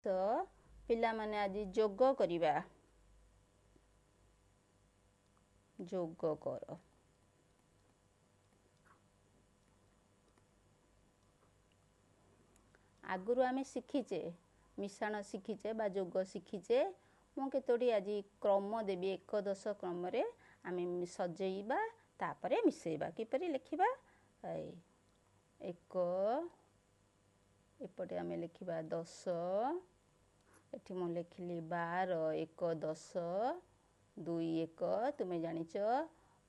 ତ ପିଲାମାନେ ଆଜି ଯୋଗ କରିବା। ଯୋଗ କର। ଆଗରୁ ଆମେ ଶିଖିଛେ ମିଶାଣ ଶିଖିଛେ ବା ଯୋଗ ଶିଖିଛେ। ମୁଁ କେତୋଟି ଆଜି କ୍ରମ ଦେବି ଏକଦଶ କ୍ରମରେ ଆମେ ସଜେଇବା ତାପରେ ମିଶେଇବା। କିପରି ଲେଖିବା? ଏକ ଏପଟେ ଆମେ ଲେଖିବା 10 ଏଠି ମୁଁ ଲେଖିଲି 12 1 10 2 1 ତୁମେ ଜାଣିଛ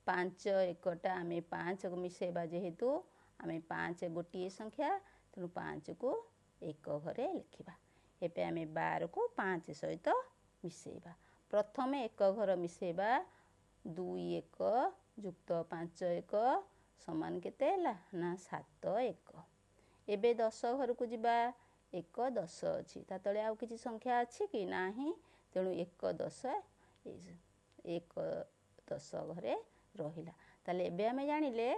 5 1ଟା ଆମେ 5କୁ ମିଶେଇବା ଯେହେତୁ ଆମେ 5 ଗୋଟିଏ ସଂଖ୍ୟା ତେଣୁ 5କୁ 1 ଘରେ ଲେଖିବା। ଏବେ ଆମେ 12କୁ 5 ସହିତ ମିଶେଇବା। ପ୍ରଥମେ 1 ଘର ମିଶେଇବା 2 1 ଯୁକ୍ତ 5 1 ସମାନ କେତେ ହେଲା ନା 7 1। ଏବେ 10 ଘରକୁ ଯିବା 1 10 ଅଛି ତା ତଳେ ଆଉ କିଛି ସଂଖ୍ୟା ଅଛି କି ନାହିଁ ତେଣୁ 1 10 1 10 ଘରେ ରହିଲା। ତାହେଲେ ଏବେ ଆମେ ଜାଣିଲେ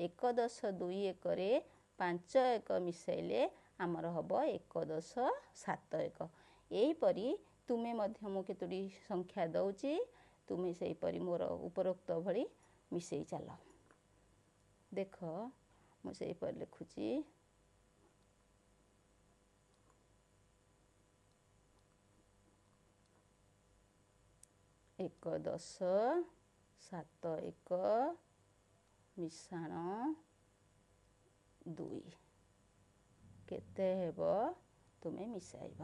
1 10 2 1ରେ 5 1 ମିଶାଇଲେ ଆମର ହେବ 1 10 7 1। ଏହିପରି ତୁମେ ମଧ୍ୟ ମୁଁ କେତୋଟି ସଂଖ୍ୟା ଦେଉଛି ତୁମେ ସେହିପରି ମୋର ଉପରୋକ୍ତ ଭଳି ମିଶାଇ ଚାଲ। ଦେଖ ମୁଁ ସେହିପରି ଲେଖୁଛି 1 10 7 1 ମିଶାଣ 2 କେତେ ହେବ ତୁମେ ମିଶାଇବ।